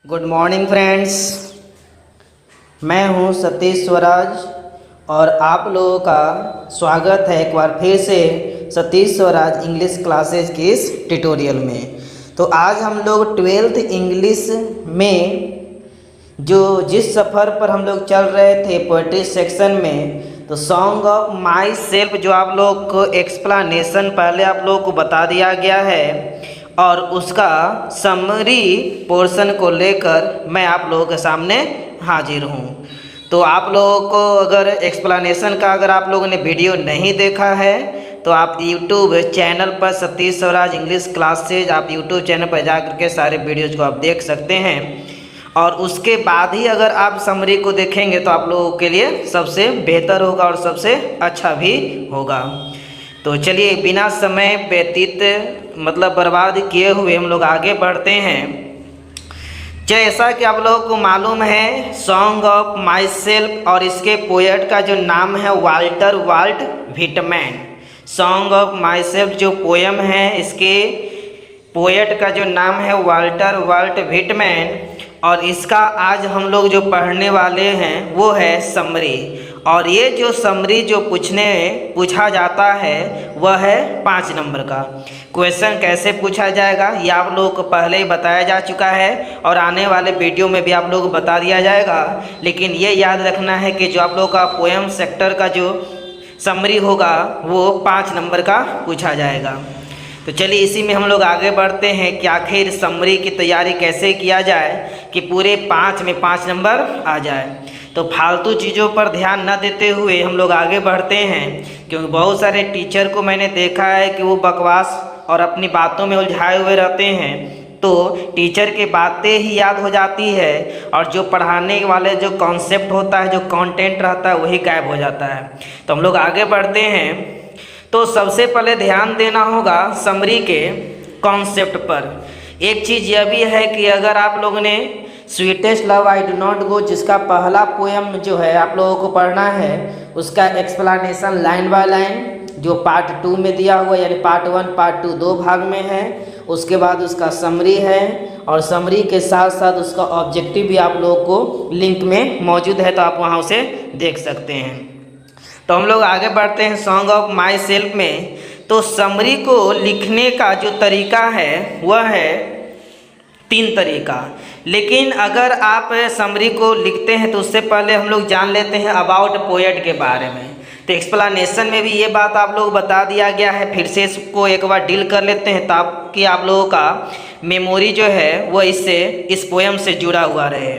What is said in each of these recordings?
Good morning friends, मैं हूं सतीश स्वराज और आप लोगों का स्वागत है एक बार फिर से सतीश स्वराज इंग्लिश क्लासेस के इस ट्यूटोरियल में। तो आज हम लोग 12th इंग्लिश में जिस सफ़र पर हम लोग चल रहे थे पोएट्री सेक्शन में, तो सॉन्ग ऑफ माई सेल्फ जो आप लोग को एक्सप्लेनेशन पहले आप लोगों को बता दिया गया है और उसका समरी पोर्शन को लेकर मैं आप लोगों के सामने हाजिर हूँ। तो आप लोगों को अगर एक्सप्लेनेशन का अगर आप लोगों ने वीडियो नहीं देखा है तो आप यूट्यूब चैनल पर सतीश स्वराज इंग्लिश क्लासेज आप यूट्यूब चैनल पर जा कर के सारे वीडियोज़ को आप देख सकते हैं और उसके बाद ही अगर आप समरी को देखेंगे तो आप लोगों के लिए सबसे बेहतर होगा और सबसे अच्छा भी होगा। तो चलिए बिना समय व्यतीत बर्बाद किए हुए हम लोग आगे बढ़ते हैं। जैसा कि आप लोगों को मालूम है सॉन्ग ऑफ माई सेल्फ और इसके पोएट का जो नाम है Walter Walt Whitman. Song of myself जो पोएम है इसके पोएट का जो नाम है वाल्टर वाल्ट व्हिटमैन और इसका आज हम लोग जो पढ़ने वाले हैं वो है समरी। और ये जो समरी जो पूछा जाता है वह है 5 नंबर का क्वेश्चन। कैसे पूछा जाएगा ये आप लोगों को पहले ही बताया जा चुका है और आने वाले वीडियो में भी आप लोगों को बता दिया जाएगा, लेकिन ये याद रखना है कि जो आप लोगों का पोएम सेक्टर का जो समरी होगा वो 5 नंबर का पूछा जाएगा। तो चलिए इसी में हम लोग आगे बढ़ते हैं कि आखिर समरी की तैयारी कैसे किया जाए कि पूरे 5 में 5 नंबर आ जाए। तो फालतू चीज़ों पर ध्यान न देते हुए हम लोग आगे बढ़ते हैं, क्योंकि बहुत सारे टीचर को मैंने देखा है कि वो बकवास और अपनी बातों में उलझाए हुए रहते हैं, तो टीचर की बातें ही याद हो जाती है और जो पढ़ाने वाले जो कॉन्सेप्ट होता है, जो कंटेंट रहता है वही गायब हो जाता है। तो हम लोग आगे बढ़ते हैं। तो सबसे पहले ध्यान देना होगा समरी के कॉन्सेप्ट पर। एक चीज़ यह भी है कि अगर आप लोगों ने sweetest love I do not go जिसका पहला पोएम जो है आप लोगों को पढ़ना है उसका एक्सप्लेनेशन लाइन बाय लाइन जो पार्ट 2 में दिया हुआ यानी पार्ट 1 पार्ट 2 2 भाग में है। उसके बाद उसका समरी है और समरी के साथ साथ उसका ऑब्जेक्टिव भी आप लोगों को लिंक में मौजूद है, तो आप वहाँ उसे देख सकते हैं। तो हम लोग आगे बढ़ते हैं सॉन्ग ऑफ माई सेल्फ में। तो समरी को लिखने का जो तरीका है वह है 3 तरीका, लेकिन अगर आप समरी को लिखते हैं तो उससे पहले हम लोग जान लेते हैं अबाउट पोएट के बारे में। तो एक्सप्लेनेशन में भी ये बात आप लोग बता दिया गया है, फिर से इसको एक बार डील कर लेते हैं ताकि आप लोगों का मेमोरी जो है वो इस पोएम से जुड़ा हुआ रहे।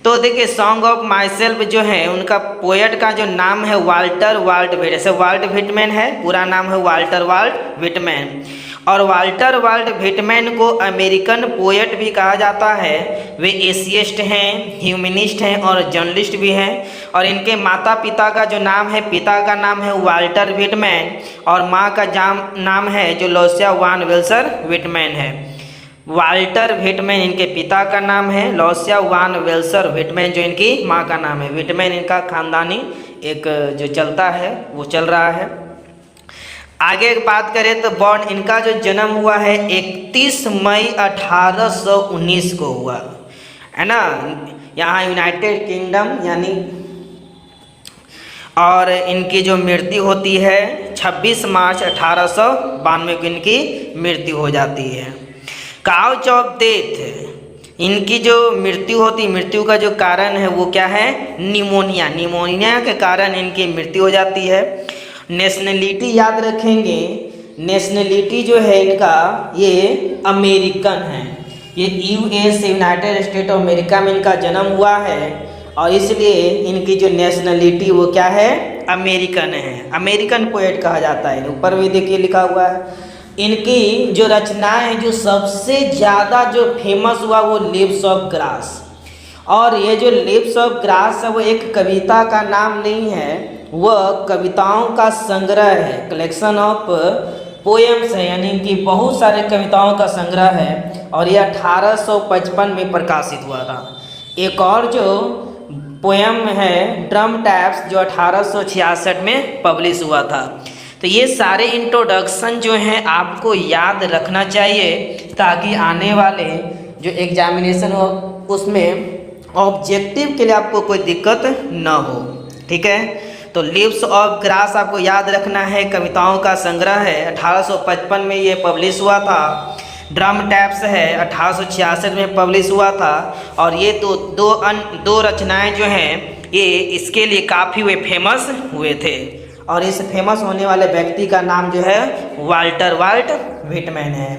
तो देखिए सॉन्ग ऑफ माई सेल्फ जो है उनका पोएट का जो नाम है वाल्टर वाल्ट व्हिटमैन है, पूरा नाम है वाल्टर वाल्ट व्हिटमैन। और वाल्टर वाल्ट व्हिटमैन को अमेरिकन पोएट भी कहा जाता है। वे एशियस्ट हैं, ह्यूमनिस्ट हैं और जर्नलिस्ट भी हैं। और इनके माता पिता का जो नाम है, पिता का नाम है वाल्टर व्हिटमैन और माँ का नाम है जो लूसिया वान वेल्सर व्हिटमैन है। वाल्टर व्हिटमैन इनके पिता का नाम है, लूसिया वान वेल्सर व्हिटमैन जो इनकी माँ का नाम है। व्हिटमैन इनका खानदानी एक जो चलता है वो चल रहा है। आगे बात करें तो बॉर्न इनका जो जन्म हुआ है 31 मई 1819 को हुआ है ना, यहाँ यूनाइटेड किंगडम यानी। और इनकी जो मृत्यु होती है 26 मार्च 1892 को इनकी मृत्यु हो जाती है। काउच ऑफ डेथ इनकी जो मृत्यु होती, मृत्यु का जो कारण है वो क्या है, निमोनिया के कारण इनकी मृत्यु हो जाती है। नेशनलिटी याद रखेंगे, नेशनलिटी जो है इनका ये अमेरिकन है, ये US United state of America में इनका जन्म हुआ है और इसलिए इनकी जो नेशनलिटी वो क्या है, अमेरिकन है। अमेरिकन पोएट कहा जाता है। ऊपर भी देखिए लिखा हुआ है। इनकी जो रचनाएं हैं जो सबसे ज़्यादा जो फेमस हुआ वो लिव्स ऑफ ग्रास। और ये जो लिव्स ऑफ ग्रास है वो एक कविता का नाम नहीं है, वह कविताओं का संग्रह है, कलेक्शन ऑफ पोएम्स है, यानी कि बहुत सारे कविताओं का संग्रह है और ये 1855 में प्रकाशित हुआ था। एक और जो पोएम है ड्रम टैप्स जो 1866 में पब्लिश हुआ था। तो ये सारे इंट्रोडक्शन जो हैं आपको याद रखना चाहिए ताकि आने वाले जो एग्जामिनेशन उसमें ऑब्जेक्टिव के लिए आपको कोई दिक्कत ना हो। ठीक है, तो लीव्स ऑफ ग्रास आपको याद रखना है, कविताओं का संग्रह है, 1855 में ये पब्लिश हुआ था। ड्रम टैप्स है, 1866 में पब्लिश हुआ था। और ये दो रचनाएं जो हैं ये इसके लिए काफ़ी वे फेमस हुए थे। और इस फेमस होने वाले व्यक्ति का नाम जो है वाल्टर वाल्ट व्हिटमैन है।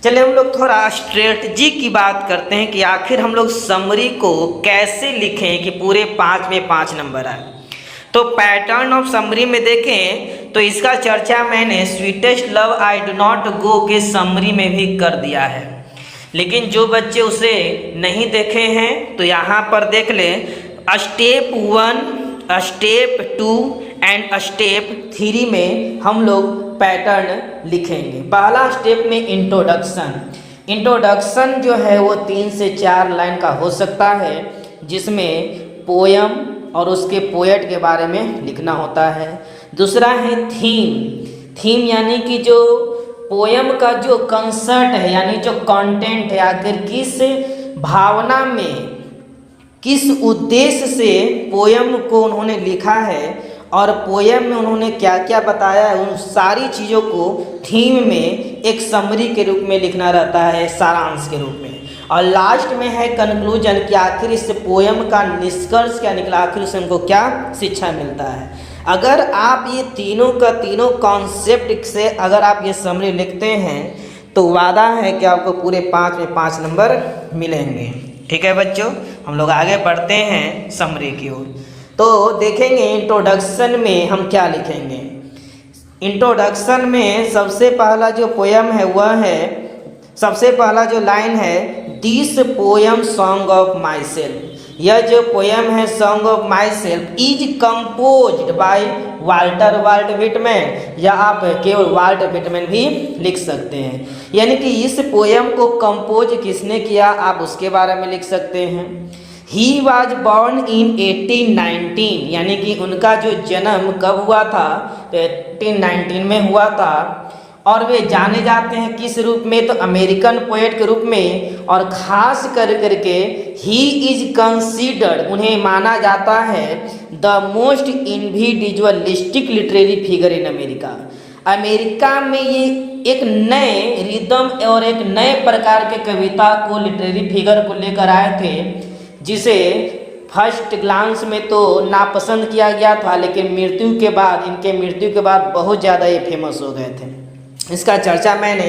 चलिए हम लोग थोड़ा स्ट्रेटजी की बात करते हैं कि आखिर हम लोग समरी को कैसे लिखें कि पूरे 5 में 5 नंबर आए। तो पैटर्न ऑफ समरी में देखें तो इसका चर्चा मैंने sweetest love I do not go के समरी में भी कर दिया है, लेकिन जो बच्चे उसे नहीं देखे हैं तो यहाँ पर देख लें। स्टेप 1, स्टेप 2 एंड स्टेप 3 में हम लोग पैटर्न लिखेंगे। पहला स्टेप में इंट्रोडक्शन जो है वो 3 से 4 लाइन का हो सकता है, जिसमें पोयम और उसके पोएट के बारे में लिखना होता है। दूसरा है थीम यानी कि जो पोयम का जो कंसेप्ट है यानी जो कंटेंट है, आखिर किस भावना में किस उद्देश्य से पोयम को उन्होंने लिखा है और पोयम में उन्होंने क्या क्या बताया है, उन सारी चीज़ों को थीम में एक समरी के रूप में लिखना रहता है, सारांश के रूप में। और लास्ट में है कंक्लूजन कि आखिर इस पोयम का निष्कर्ष क्या निकला, आखिर उससे हमको क्या शिक्षा मिलता है। अगर आप ये तीनों कॉन्सेप्ट से अगर आप ये समरी लिखते हैं तो वादा है कि आपको पूरे 5 में 5 नंबर मिलेंगे। ठीक है बच्चों, हम लोग आगे बढ़ते हैं समरी की ओर। तो देखेंगे इंट्रोडक्शन में हम क्या लिखेंगे। इंट्रोडक्शन में सबसे पहला जो पोयम है वह है, सबसे पहला जो लाइन है, this poem song of myself. यह जो पोयम है song of myself is composed by Walter Walt Whitman, या आप केवल वाल्ट व्हिटमैन भी लिख सकते हैं। यानी कि इस पोयम को कंपोज किसने किया आप उसके बारे में लिख सकते हैं। ही वॉज बॉर्न इन 1819, यानी कि उनका जो जन्म कब हुआ था तो 1819 में हुआ था। और वे जाने जाते हैं किस रूप में, तो अमेरिकन पोएट के रूप में। और ख़ास करके ही इज कंसीडर्ड, उन्हें माना जाता है the most individualistic literary figure in America. America में ये एक नए रिदम और एक नए प्रकार के कविता को, लिटरेरी फिगर को लेकर आए थे, जिसे फर्स्ट ग्लांस में तो नापसंद किया गया था, लेकिन इनके मृत्यु के बाद बहुत ज़्यादा ये फेमस हो गए थे। इसका चर्चा मैंने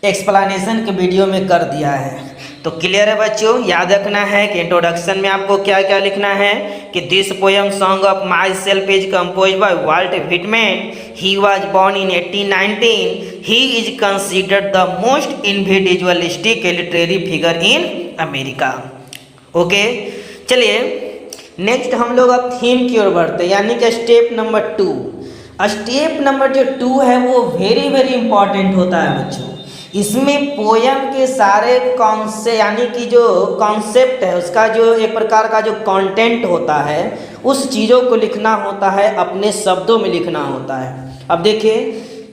एक्सप्लेनेशन के वीडियो में कर दिया है। तो क्लियर है बच्चों, याद रखना है कि इंट्रोडक्शन में आपको क्या क्या लिखना है कि this poem song of myself is composed by Walt Whitman, he was born in 1819, he is considered the most individualistic literary figure in America. Okay, चलिए नेक्स्ट हम लोग अब थीम की ओर बढ़ते हैं, यानी कि स्टेप नंबर 2। स्टेप नंबर जो 2 है वो वेरी इंपॉर्टेंट होता है बच्चों। इसमें पोयम के सारे यानी कि जो कॉन्सेप्ट है उसका जो एक प्रकार का जो कंटेंट होता है उस चीज़ों को लिखना होता है, अपने शब्दों में लिखना होता है। अब देखिए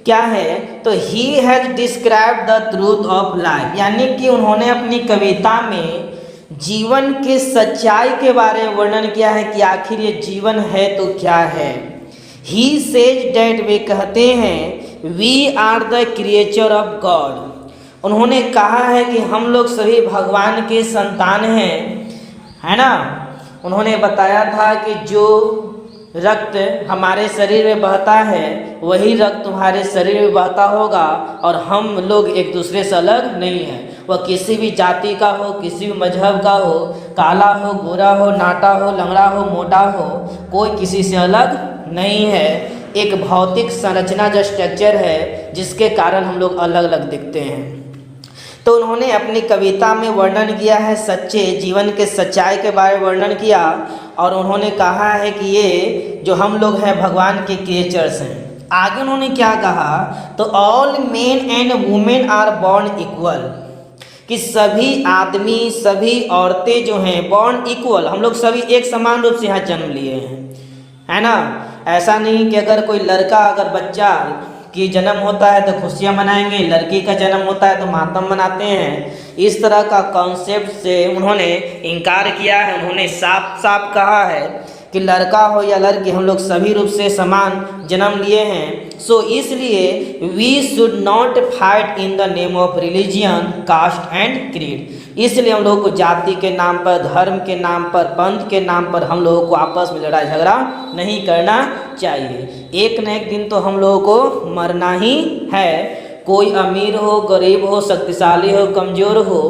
क्या है, तो he has described the truth of life, यानी कि उन्होंने अपनी कविता में जीवन के सच्चाई के बारे में वर्णन किया है कि आखिर ये जीवन है तो क्या है। ही सेज डैट, वे कहते हैं we are the creature of God, उन्होंने कहा है कि हम लोग सभी भगवान के संतान हैं, है ना। उन्होंने बताया था कि जो रक्त हमारे शरीर में बहता है वही रक्त तुम्हारे शरीर में बहता होगा, और हम लोग एक दूसरे से अलग नहीं हैं। वह किसी भी जाति का हो, किसी भी मजहब का हो, काला हो, गोरा हो, नाटा हो, लंगड़ा हो, मोटा हो, कोई किसी से अलग नहीं है। एक भौतिक संरचना जो स्ट्रक्चर है जिसके कारण हम लोग अलग अलग दिखते हैं। तो उन्होंने अपनी कविता में वर्णन किया है सच्चे जीवन के सच्चाई के बारे में वर्णन किया, और उन्होंने कहा है कि ये जो हम लोग हैं भगवान के क्रिएचर्स हैं। आगे उन्होंने क्या कहा, तो all men and women are born equal, कि सभी आदमी सभी औरतें जो हैं बॉर्न इक्वल, हम लोग सभी एक समान रूप से यहाँ जन्म लिए हैं, है ना। ऐसा नहीं कि अगर कोई लड़का अगर बच्चा कि जन्म होता है तो खुशियाँ मनाएंगे, लड़की का जन्म होता है तो मातम मनाते हैं। इस तरह का कॉन्सेप्ट से उन्होंने इनकार किया है। उन्होंने साफ साफ कहा है कि लड़का हो या लड़की, हम लोग सभी रूप से समान जन्म लिए हैं। सो इसलिए we should not fight in the name of religion, caste and creed. इसलिए हम लोग को जाति के नाम पर, धर्म के नाम पर, पंथ के नाम पर हम लोगों को आपस में लड़ाई झगड़ा नहीं करना चाहिए। एक न एक दिन तो हम लोगों को मरना ही है। कोई अमीर हो, गरीब हो, शक्तिशाली हो, कमज़ोर हो,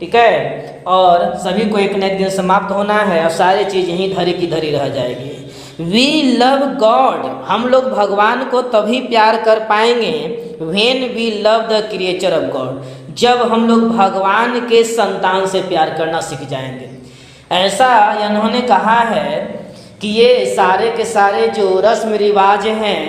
ठीक है, और सभी को एक न एक दिन समाप्त होना है और सारी चीज़ यहीं धरी की धरी रह जाएगी। वी लव गॉड, हम लोग भगवान को तभी प्यार कर पाएंगे when we love the creature of God, जब हम लोग भगवान के संतान से प्यार करना सीख जाएंगे। ऐसा इन्होंने कहा है कि ये सारे के सारे जो रस्म रिवाज हैं,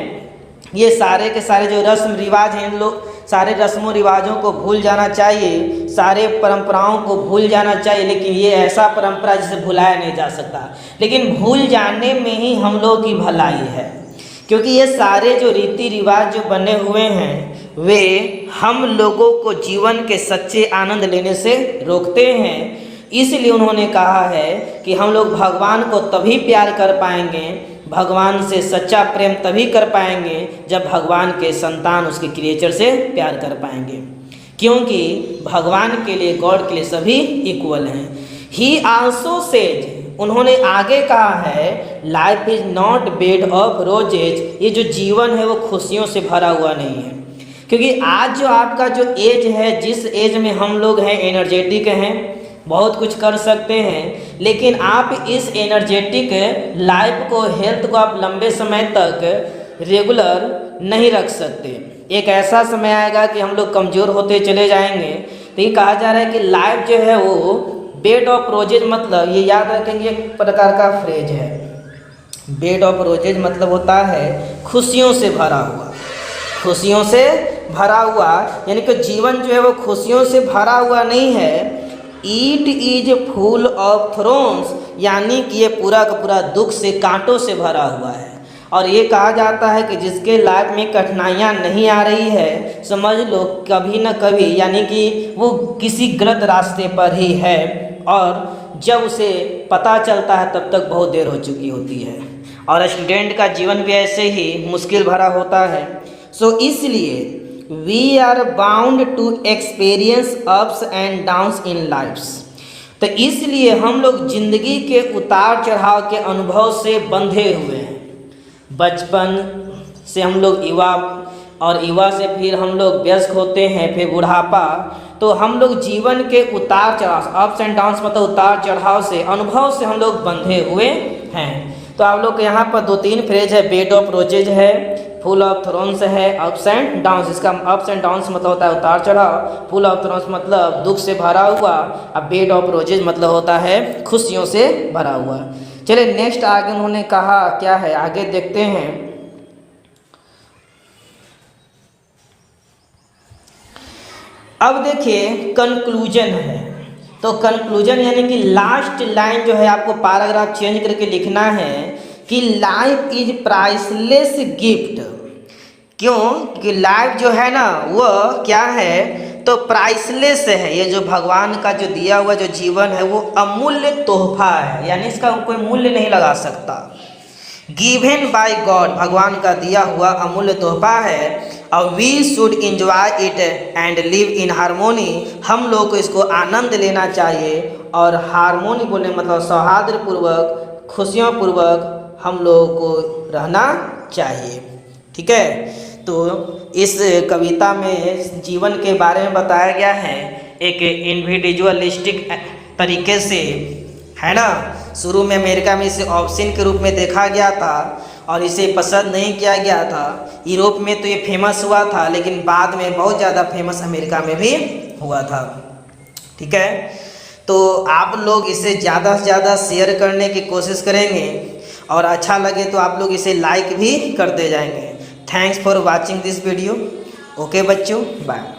ये सारे के सारे जो रस्म रिवाज हैं, इन लोग सारे रस्मों रिवाजों को भूल जाना चाहिए, सारे परंपराओं को भूल जाना चाहिए। लेकिन ये ऐसा परंपरा जिसे भुलाया नहीं जा सकता, लेकिन भूल जाने में ही हम लोग की भलाई है, क्योंकि ये सारे जो रीति रिवाज जो बने हुए हैं वे हम लोगों को जीवन के सच्चे आनंद लेने से रोकते हैं। इसलिए उन्होंने कहा है कि हम लोग भगवान को तभी प्यार कर पाएंगे, भगवान से सच्चा प्रेम तभी कर पाएंगे जब भगवान के संतान उसके क्रिएचर से प्यार कर पाएंगे, क्योंकि भगवान के लिए, गॉड के लिए सभी इक्वल हैं। ही आल्सो सेज, उन्होंने आगे कहा है, life is not bed of roses, ये जो जीवन है वो खुशियों से भरा हुआ नहीं है। क्योंकि आज जो आपका जो एज है, जिस एज में हम लोग हैं, एनर्जेटिक हैं, बहुत कुछ कर सकते हैं, लेकिन आप इस एनर्जेटिक लाइफ को, हेल्थ को आप लंबे समय तक रेगुलर नहीं रख सकते। एक ऐसा समय आएगा कि हम लोग कमज़ोर होते चले जाएंगे। तो ये कहा जा रहा है कि लाइफ जो है वो बेड ऑफ रोजेज, मतलब ये याद रखेंगे, एक प्रकार का फ्रेज है। बेड ऑफ रोजेज मतलब होता है खुशियों से भरा हुआ, खुशियों से भरा हुआ, यानी कि जीवन जो है वो खुशियों से भरा हुआ नहीं है। Eat is full of thrones, यानी कि ये पूरा का पूरा दुख से, कांटों से भरा हुआ है। और ये कहा जाता है कि जिसके लाइफ में कठिनाइयाँ नहीं आ रही है, समझ लो कभी न कभी, यानी कि वो किसी गलत रास्ते पर ही है, और जब उसे पता चलता है तब तक बहुत देर हो चुकी होती है। और स्टूडेंट का जीवन भी ऐसे ही मुश्किल भरा होता है। सो इसलिए we are bound to experience ups and downs in lifes, तो इसलिए हम लोग जिंदगी के उतार चढ़ाव के अनुभव से बंधे हुए हैं। बचपन से हम लोग युवा, और युवा से फिर हम लोग वयस्क होते हैं, फिर बुढ़ापा, तो हम लोग जीवन के उतार चढ़ाव, अप्स एंड डाउन्स मतलब उतार चढ़ाव से, अनुभव से हम लोग बंधे हुए हैं। तो आप लोग के यहाँ पर 2-3 फ्रेज है, बेड ऑफ रोजेज है, फुल ऑफ थ्रोन्स है, अप्स एंड डाउन्स। इसका अप्स एंड डाउन्स मतलब होता है उतार चढ़ाव, फुल ऑफ थ्रोन्स मतलब दुख से भरा हुआ, अब बेड ऑफ रोजेज मतलब होता है खुशियों से भरा हुआ। चलिए नेक्स्ट आगे उन्होंने कहा क्या है, आगे देखते हैं। अब देखिए कंक्लूजन है, तो कंक्लूजन यानी कि लास्ट लाइन जो है आपको पैराग्राफ चेंज करके लिखना है कि लाइफ इज प्राइसलेस गिफ्ट। क्यों? कि लाइफ जो है ना वह क्या है, तो प्राइसलेस है। ये जो भगवान का जो दिया हुआ जो जीवन है वो अमूल्य तोहफा है, यानी इसका कोई मूल्य नहीं लगा सकता। गिवन बाय गॉड, भगवान का दिया हुआ अमूल्य तोहफा है। और we should enjoy it and live in harmony, हम लोग को इसको आनंद लेना चाहिए, और हारमोनी बोलने मतलब सौहार्दपूर्वक, खुशियों पूर्वक हम लोगों को रहना चाहिए। ठीक है, तो इस कविता में जीवन के बारे में बताया गया है एक इंडिविजुअलिस्टिक तरीके से, है ना। शुरू में अमेरिका में इसे ऑप्शन के रूप में देखा गया था और इसे पसंद नहीं किया गया था। यूरोप में तो ये फेमस हुआ था, लेकिन बाद में बहुत ज़्यादा फेमस अमेरिका में भी हुआ था। ठीक है, तो आप लोग इसे ज़्यादा से ज़्यादा शेयर करने की कोशिश करेंगे, और अच्छा लगे तो आप लोग इसे लाइक भी करते जाएंगे। Thanks for watching this video. Okay बच्चों, बाय।